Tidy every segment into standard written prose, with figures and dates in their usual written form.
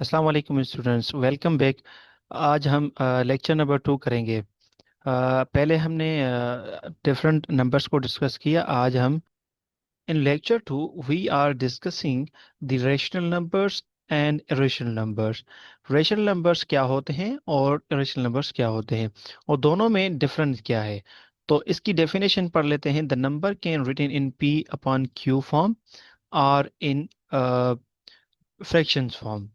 अस्सलाम वालेकुम students, welcome back. आज हम लेक्चर नंबर 2 करेंगे। पहले हमने डिफरेंट नंबर्स को डिस्कस किया। आज हम in lecture 2 we are discussing the rational numbers and irrational numbers. Rational numbers क्या होते हैं और इरेशनल नंबर्स क्या होते हैं, और दोनों में डिफरेंस क्या है। तो इसकी डेफिनेशन पढ़ लेते हैं। The number can written in p upon q form और इन फ्रैक्शंस फॉर्म।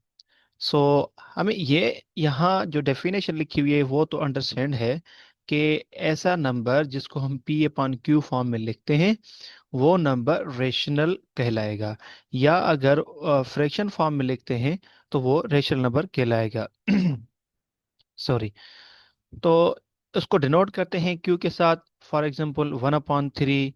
सो हमें ये यहाँ जो डेफिनेशन लिखी हुई है वो तो अंडरस्टैंड है कि ऐसा नंबर जिसको हम पी अपॉन क्यू फॉर्म में लिखते हैं वो नंबर रेशनल कहलाएगा, या अगर फ्रैक्शन फॉर्म में लिखते हैं तो वो रेशनल नंबर कहलाएगा। सॉरी। तो उसको डिनोट करते हैं क्यू के साथ। For example 1/3,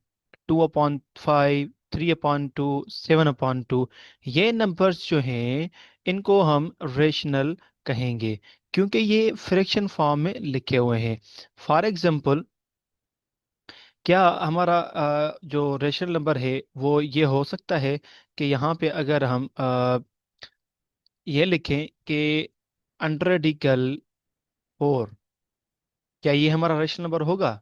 2/5, 3/2, 7/2। ये नंबर्स जो हैं इनको हम रेशनल कहेंगे क्योंकि ये फ्रैक्शन फॉर्म में लिखे हुए हैं। फॉर एग्जांपल, क्या हमारा जो रेशनल नंबर है वो ये हो सकता है कि यहाँ पे अगर हम ये लिखें कि 100/4, क्या ये हमारा रेशनल नंबर होगा?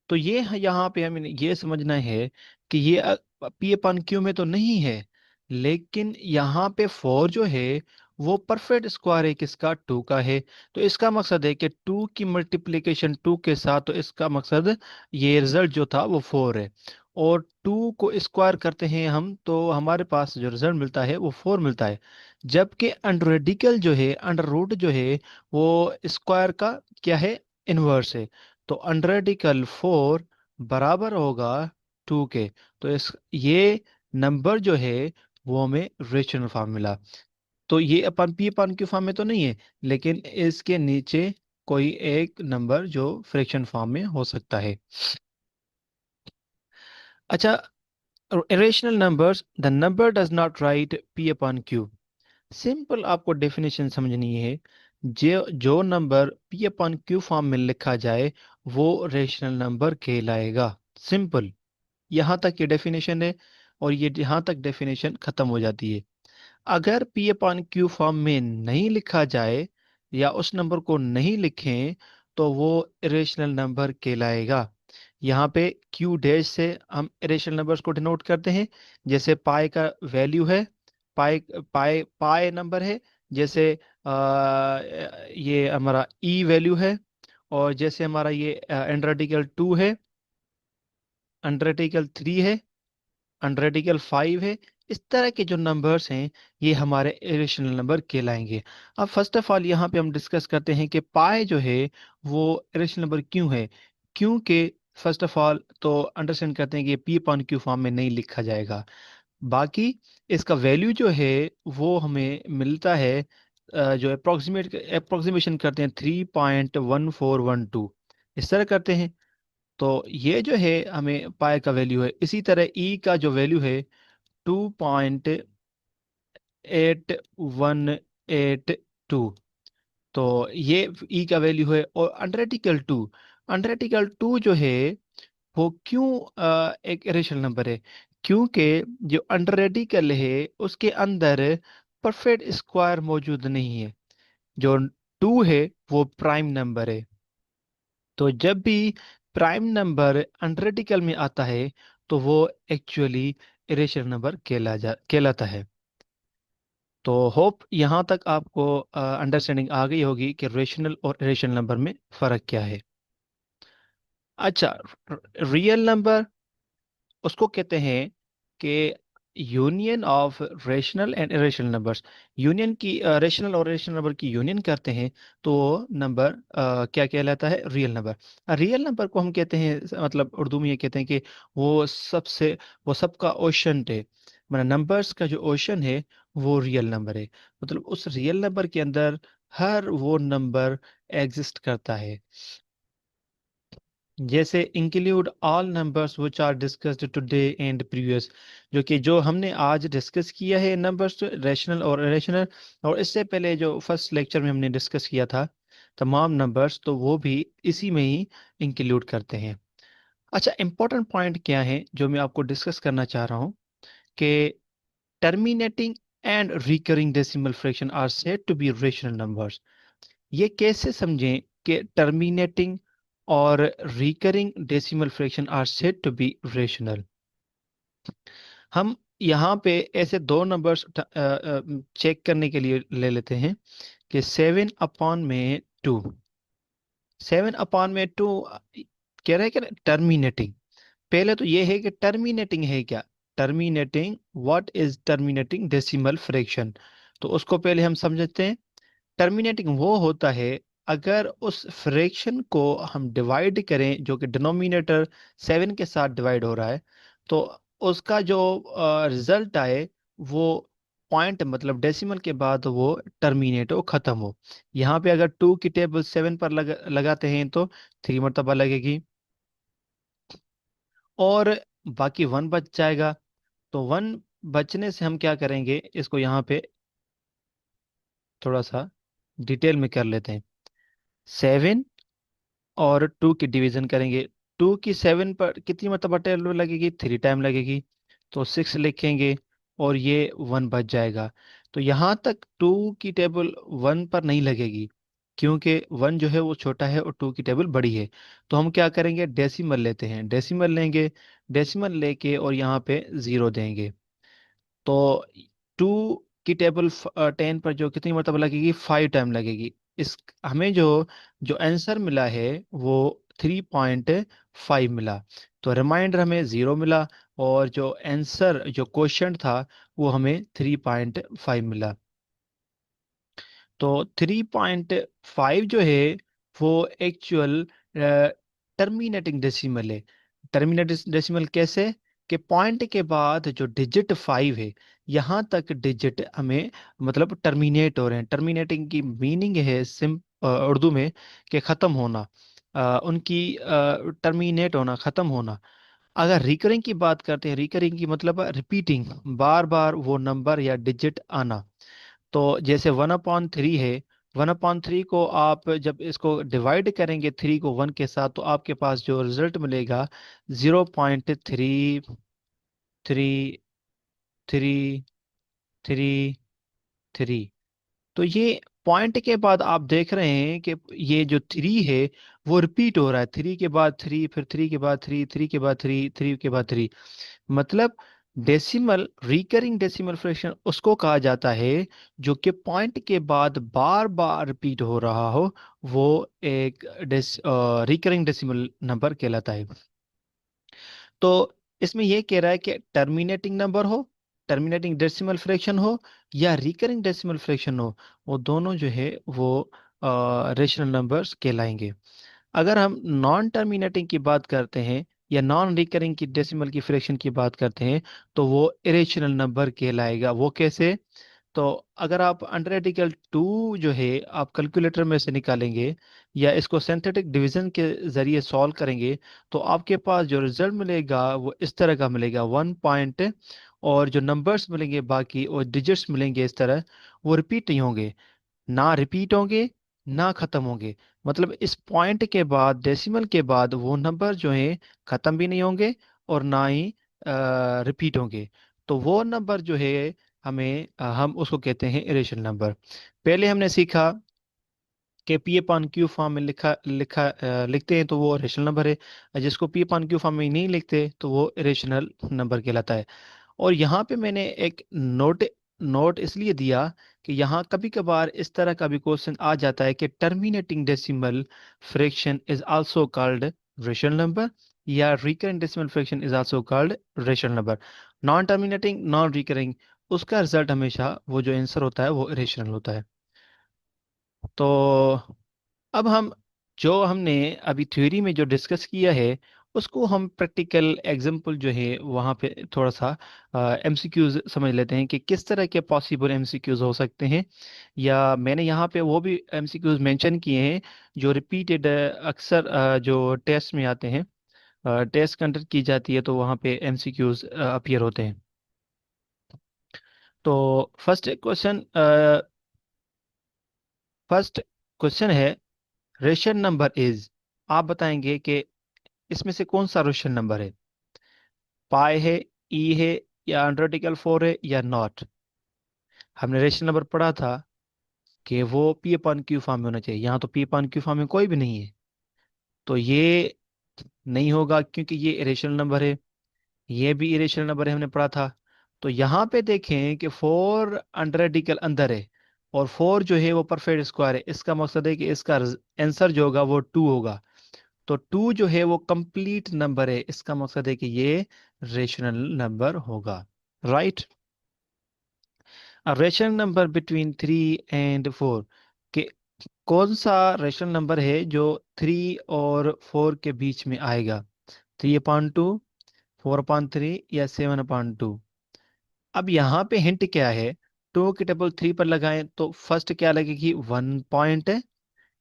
तो ये यहाँ पे हमें ये समझना है कि ये पी अपन क्यू में तो नहीं है, लेकिन यहाँ पे फोर जो है वो परफेक्ट स्क्वायर है किसका, टू का है। तो इसका मकसद है कि टू की मल्टीप्लिकेशन टू के साथ, तो इसका मकसद ये रिजल्ट जो था वो फोर है। और टू को स्क्वायर करते हैं हम तो हमारे पास जो रिजल्ट मिलता है वो फोर मिलता है। जबकि अंडर रेडिकल जो है, अंडर रूट जो है, वो स्क्वायर का क्या है, इनवर्स है। तो अनरेडिकल फोर बराबर होगा टू के। तो इस ये नंबर जो है वो हमें रेशनल फॉर्म मिला। तो ये अपन पी अपन क्यू फॉर्म में तो नहीं है, लेकिन इसके नीचे कोई एक नंबर जो फ्रैक्शन फॉर्म में हो सकता है। अच्छा, irrational numbers, the number does not right P upon Q. Simple आपको डेफिनेशन समझनी है। जो जो number P upon q form में लिखा जाए वो रेशनल नंबर कहलाएगा। सिंपल, यहाँ तक ये डेफिनेशन है, और ये यहाँ तक डेफिनेशन खत्म हो जाती है। अगर पी अपॉन क्यू फॉर्म में नहीं लिखा जाए या उस नंबर को नहीं लिखें तो वो इरेशनल नंबर कहलाएगा। यहाँ पे क्यू डैश से हम इरेशनल नंबर्स को डिनोट करते हैं। जैसे पाई का वैल्यू है, पाई पाई पाई नंबर है। जैसे ये हमारा ई वैल्यू है। और जैसे हमारा ये एंड्रेटिकल 2 है, एंड्रेटिकल 3 है, अनरेडिकल 5 है। इस तरह के जो नंबर्स हैं ये हमारे इरेशनल नंबर कहलाएंगे। अब फर्स्ट ऑफ ऑल यहाँ पे हम डिस्कस करते हैं कि पाई जो है वो इरेशनल नंबर क्यों है। क्योंकि फर्स्ट ऑफ ऑल तो अंडरस्टैंड करते हैं कि पी अपॉन क्यू फॉर्म में नहीं लिखा जाएगा। बाकी इसका वैल्यू जो है वो हमें मिलता है, जो अप्रोक्सीमेशन करते हैं 3.1412, इस तरह करते हैं। तो ये जो है हमें पाई का वैल्यू है। इसी तरह ई का जो वैल्यू है 2.8182। तो ये ई का वैल्यू है। और अंडरटिकल टू जो है वो क्यों एक इरेशनल नंबर है? क्योंकि जो अंडरटिकल है उसके अंदर परफेक्ट स्क्वायर मौजूद नहीं है। जो टू है वो प्राइम नंबर है। तो जब भी प्राइम नंबर अनरेटिकल में आता है तो वो एक्चुअली इरेशनल नंबर कहलाता है। तो होप यहाँ तक आपको अंडरस्टैंडिंग आ गई होगी कि रेशनल और इरेशनल नंबर में फ़र्क क्या है। अच्छा, रियल नंबर उसको कहते हैं कि union of rational and irrational numbers. Union की रेशनल और इरेशनल नंबर की यूनियन करते हैं तो नंबर क्या कहलाता है, रियल नंबर। रियल नंबर को हम कहते हैं, मतलब उर्दू में ये कहते हैं कि वो सबका ओशन है। मतलब नंबर्स का जो ओशन है वो रियल नंबर है। मतलब उस रियल नंबर के अंदर हर वो नंबर एग्जिस्ट करता है। जैसे include all numbers which are discussed today and previous, जो हमने आज डिस्कस किया है नंबर्स रैशनल और इरेशनल, और इससे पहले जो फर्स्ट लेक्चर में हमने डिस्कस किया था तमाम नंबर्स, तो वो भी इसी में ही इंक्लूड करते हैं। अच्छा, इंपॉर्टेंट पॉइंट क्या है जो मैं आपको डिस्कस करना चाह रहा हूँ कि terminating and recurring decimal fraction are said to be rational numbers. ये कैसे समझें कि टर्मिनेटिंग और recurring decimal fraction are said to be rational. हम यहाँ पे ऐसे दो नंबर्स चेक करने के लिए ले लेते हैं कि 7/2। 7/2 कह रहे हैं कि टर्मिनेटिंग। पहले तो ये है कि टर्मिनेटिंग है क्या। Terminating, what is terminating decimal fraction. तो उसको पहले हम समझते हैं। टर्मिनेटिंग वो होता है अगर उस फ्रैक्शन को हम डिवाइड करें जो कि डिनोमिनेटर 7 के साथ डिवाइड हो रहा है, तो उसका जो रिजल्ट आए वो पॉइंट मतलब डेसिमल के बाद वो टर्मिनेट हो, खत्म हो। यहाँ पे अगर 2 की टेबल 7 पर लगाते हैं तो 3 मरतबा लगेगी, और बाकी 1 बच जाएगा। तो 1 बचने से हम क्या करेंगे, इसको यहाँ पे थोड़ा सा डिटेल में कर लेते हैं। 7 और 2 की डिवीजन करेंगे। 2 की 7 पर कितनी मरतबा टेबल लगेगी, 3 टाइम लगेगी। तो 6 लिखेंगे और ये 1 बच जाएगा। तो यहाँ तक 2 की टेबल 1 पर नहीं लगेगी, क्योंकि 1 जो है वो छोटा है और 2 की टेबल बड़ी है। तो हम क्या करेंगे, डेसिमल लेते हैं, डेसिमल लेंगे। डेसिमल लेके और यहाँ पे 0 देंगे। तो 2 की टेबल 10 पर जो कितनी मरतबा लगेगी, 5 टाइम लगेगी। इस हमें जो जो आंसर मिला है वो 3.5 मिला। तो रिमाइंडर हमें 0 मिला, और जो आंसर जो क्वेश्चन था वो हमें 3.5 मिला। तो 3.5 जो है वो एक्चुअल टर्मिनेटिंग डेसिमल है। टर्मिनेटिंग डेसिमल कैसे, कि पॉइंट के बाद जो डिजिट 5 है, यहाँ तक डिजिट हमें मतलब टर्मिनेट हो रहे हैं। टर्मिनेटिंग की मीनिंग है उर्दू में कि ख़त्म होना, उनकी टर्मिनेट होना, ख़त्म होना। अगर रिकरिंग की बात करते हैं, रिकरिंग की मतलब रिपीटिंग, बार बार वो नंबर या डिजिट आना। तो जैसे 1/3 है, 1/3 को आप जब इसको डिवाइड करेंगे 3 को 1 के साथ, तो आपके पास जो रिजल्ट मिलेगा 0.333333। तो ये पॉइंट के बाद आप देख रहे हैं कि ये जो 3 है वो रिपीट हो रहा है। 3 के बाद 3, फिर 3 के बाद 3, 3 के बाद 3, 3 के बाद 3। मतलब डेसिमल, रिकरिंग डेसिमल फ्रैक्शन उसको कहा जाता है जो कि पॉइंट के बाद बार बार रिपीट हो रहा हो, वो एक रिकरिंग डेसिमल नंबर कहलाता है। तो इसमें यह कह रहा है कि टर्मिनेटिंग नंबर हो, टर्मिनेटिंग डेसिमल फ्रैक्शन हो, या रिकरिंग डेसिमल फ्रैक्शन हो, वो दोनों जो है वो रेशनल नंबर्स कहलाएंगे। अगर हम नॉन टर्मिनेटिंग की बात करते हैं या नॉन रिकरिंग की डेसिमल की फ्रैक्शन की बात करते हैं, तो वो इरेशनल नंबर कहलाएगा। वो कैसे, तो अगर आप अंडर आर्टिकल 2 जो है आप कैलकुलेटर में से निकालेंगे या इसको सिंथेटिक डिवीजन के जरिए सॉल्व करेंगे, तो आपके पास जो रिजल्ट मिलेगा वो इस तरह का मिलेगा 1 पॉइंट, और जो नंबर्स मिलेंगे बाकी और डिजिट्स मिलेंगे इस तरह, वो रिपीट नहीं होंगे, ना रिपीट होंगे, ना खत्म होंगे। मतलब इस पॉइंट के बाद, डेसिमल के बाद, वो नंबर जो हैं खत्म भी नहीं होंगे और ना ही रिपीट होंगे। तो वो नंबर जो है हमें हम उसको कहते हैं इरेशनल नंबर। पहले हमने सीखा कि पी अपॉन क्यू फॉर्म में लिखते हैं तो वो रेशनल नंबर है, और जिसको पी अपॉन क्यू फॉर्म में नहीं लिखते तो वो इरेशनल नंबर कहलाता है। और यहाँ पे मैंने एक नोट नोट इसलिए दिया कि यहाँ कभी कभार इस तरह का भी क्वेश्चन आ जाता है कि terminating decimal fraction is also called rational number, या recurring decimal fraction is also called rational number. Non terminating, non recurring, उसका रिजल्ट हमेशा वो जो आंसर होता है वो रेशनल होता है। तो अब हम जो हमने अभी थ्योरी में जो डिस्कस किया है उसको हम प्रैक्टिकल एग्जांपल जो है वहाँ पे थोड़ा सा एमसीक्यूज समझ लेते हैं कि किस तरह के पॉसिबल एमसीक्यूज हो सकते हैं। या मैंने यहाँ पे वो भी एमसीक्यूज मेंशन किए हैं जो रिपीटेड अक्सर जो टेस्ट में आते हैं, टेस्ट कंडक्ट की जाती है तो वहाँ पे एमसीक्यूज अपीयर होते हैं। तो फर्स्ट क्वेश्चन है, रेशन नंबर इज, आप बताएंगे कि इसमें से कौन सा रेशनल नंबर है। पाई है, ई है, या अंडर आर्टिकल 4 है, या नॉट। हमने रेशनल नंबर पढ़ा था कि वो पी अपॉन क्यू फॉर्म में होना चाहिए, यहाँ तो पी अपॉन क्यू फॉर्म में कोई भी नहीं है, तो ये नहीं होगा क्योंकि ये इरेशनल नंबर है। ये भी इरेशनल नंबर है, हमने पढ़ा था। तो यहाँ पे देखें कि फोर अंडर रेडिकल अंदर है, और फोर जो है वो परफेक्ट स्क्वायर है, इसका मकसद है कि इसका आंसर जो होगा वो टू होगा। तो टू जो है वो कंप्लीट नंबर है, इसका मकसद है कि ये रेशनल नंबर होगा। Right. A rational number between three and four, कि कौन सा रेशनल नंबर है जो थ्री और फोर के बीच में आएगा? Three upon two, four upon three, या सेवन अपॉन टू? अब यहाँ पे हिंट क्या है? टू की टेबल थ्री पर लगाएं तो फर्स्ट क्या लगेगी? वन पॉइंट,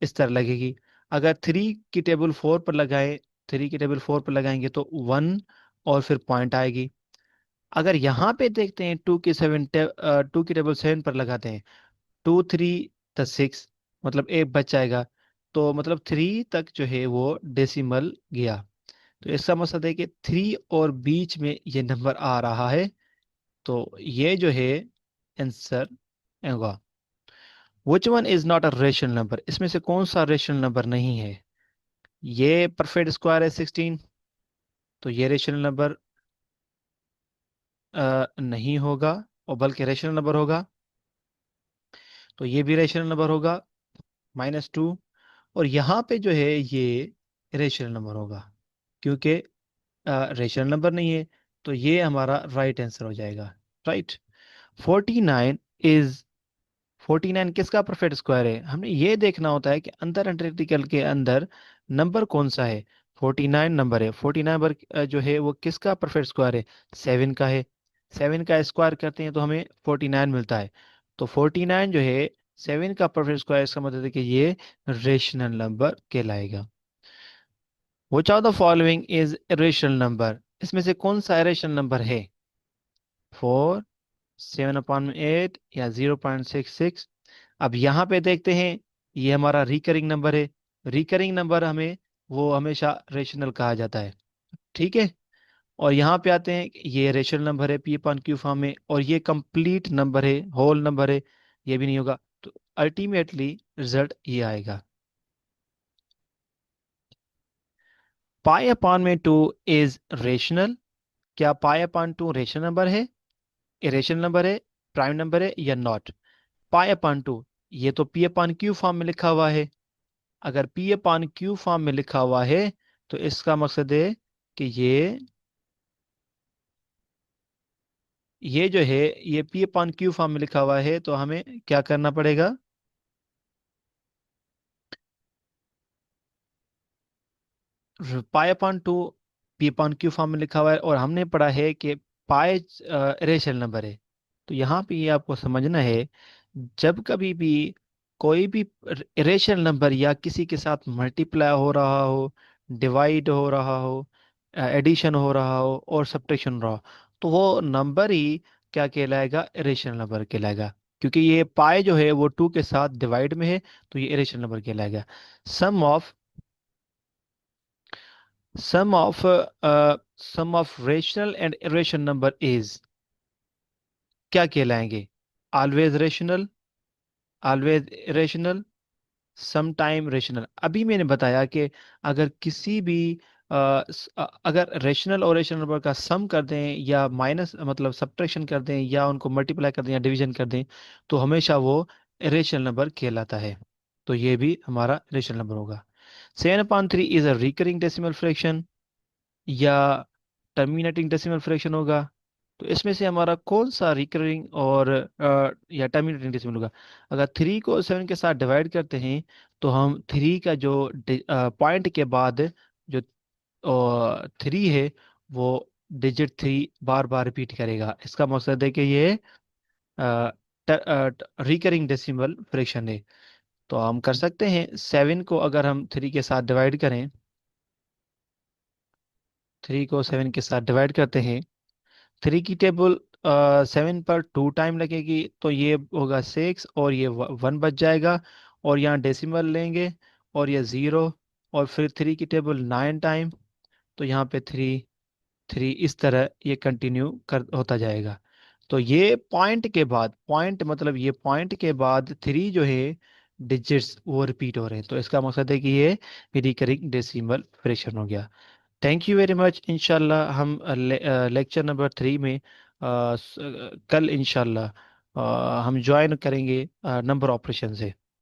इस तरह लगेगी। अगर थ्री की टेबल फोर पर लगाएं, थ्री की टेबल फोर पर लगाएंगे तो वन और फिर पॉइंट आएगी। अगर यहाँ पे देखते हैं टू की टेबल सेवन पर लगाते हैं, टू थ्री द सिक्स, मतलब एक बच जाएगा। तो मतलब थ्री तक जो है वो डेसिमल गया। तो इसका मतलब है कि थ्री और बीच में ये नंबर आ रहा है, तो ये जो है आंसर होगा। Which one is not a rational number, इसमें से कौन सा रेशनल नंबर नहीं है? ये परफेक्ट स्क्वायर है 16, तो ये रेशनल नंबर नहीं होगा, और बल्कि रेशनल नंबर होगा। तो ये भी रेशनल नंबर होगा, -2। और यहाँ पे जो है ये रेशनल नंबर होगा, क्योंकि रेशनल नंबर नहीं है, तो ये हमारा राइट आंसर हो जाएगा। राइट। 49 इज 49 किसका परफेक्ट स्क्वायर है? हमने ये देखना होता है कि अंदर एंटिटी के अंदर नंबर कौन सा है। 49 नंबर है, 49 नंबर जो है वो किसका परफेक्ट स्क्वायर है? सेवन का है। सेवन का स्क्वायर करते हैं तो हमें 49 मिलता है। तो 49 जो है सेवन का परफेक्ट स्क्वायर, इसका मतलब है कि ये रेशनल नंबर कहलाएगा। Which of the following is irrational number, इसमें से कौन सा irrational नंबर है? 4, 7/8, या 0.66? अब यहाँ पे देखते हैं, ये हमारा रिकरिंग नंबर है। रिकरिंग नंबर हमें वो हमेशा रेशनल कहा जाता है। ठीक है। और यहाँ पे आते हैं, ये रेशनल नंबर है पी अपॉन क्यू फॉर्म में, और ये कंप्लीट नंबर है, होल नंबर है, ये भी नहीं होगा। तो अल्टीमेटली रिजल्ट ये आएगा। पाई अपॉन में टू इज रेशनल, क्या pi upon two rational number है, इरेशनल नंबर है, प्राइम नंबर है, या नॉट? पाई अपॉन टू, ये तो पी अपॉन क्यू फॉर्म में लिखा हुआ है। अगर पी अपॉन क्यू फॉर्म में लिखा हुआ है तो इसका मकसद है कि ये जो है ये पी अपॉन क्यू फॉर्म में लिखा हुआ है, तो हमें क्या करना पड़ेगा? Pi upon two P upon q form में लिखा हुआ है, और हमने पढ़ा है कि पाई रेशनल नंबर है। तो यहाँ पे ये आपको समझना है, जब कभी भी कोई भी रेशनल नंबर या किसी के साथ मल्टीप्लाई हो रहा हो, डिवाइड हो रहा हो, एडिशन हो रहा हो, और सब्ट्रैक्शन हो रहा हो, तो वो नंबर ही क्या कहलाएगा? रेशनल नंबर कहलाएगा। क्योंकि ये पाई जो है वो टू के साथ डिवाइड में है, तो ये रेशनल नंबर कहलाएगा। Sum of sum of sum of rational and irrational number is, क्या कहलाएंगे? Always rational, always irrational, some time rational. अभी मैंने बताया कि अगर किसी भी अगर रेशनल और रेशनल नंबर का सम कर दें, या माइनस मतलब सब्ट्रैक्शन कर दें, या उनको मल्टीप्लाई कर दें, या डिवीजन कर दें, तो हमेशा वो रेशनल नंबर कहलाता है। तो ये भी हमारा रेशनल नंबर होगा। 7/3 is a recurring decimal fraction, या टर्मिनेटिंग डेसिमल फ्रैक्शन होगा? तो इसमें से हमारा कौन सा रिकरिंग और या टर्मिनेटिंग डेसिमल होगा? अगर थ्री को सेवन के साथ डिवाइड करते हैं, तो हम थ्री का जो पॉइंट के बाद जो थ्री है, वो डिजिट थ्री बार बार रिपीट करेगा। इसका मकसद है कि ये रिकरिंग डेसिमल फ्रैक्शन है। तो हम कर सकते हैं, सेवन को अगर हम थ्री के साथ डिवाइड करें, थ्री को सेवन के साथ डिवाइड करते हैं, थ्री की टेबल सेवन पर टू टाइम लगेगी, तो ये होगा सिक्स, और ये वन बच जाएगा, और यहाँ डेसिमल लेंगे, और ये ज़ीरो, और फिर थ्री की टेबल नाइन टाइम, तो यहाँ पे थ्री, थ्री, इस तरह ये कंटिन्यू कर होता जाएगा। तो ये पॉइंट के बाद, पॉइंट मतलब ये पॉइंट के बाद थ्री जो है डिजिट्स वो रिपीट हो रहे हैं, तो इसका मकसद है कि ये रिकरिंग डेसिमल फ्रैक्शन हो गया। Thank you very much. इंशाल्लाह हम लेक्चर नंबर थ्री में कल इंशाल्लाह हम ज्वाइन करेंगे नंबर ऑपरेशन से।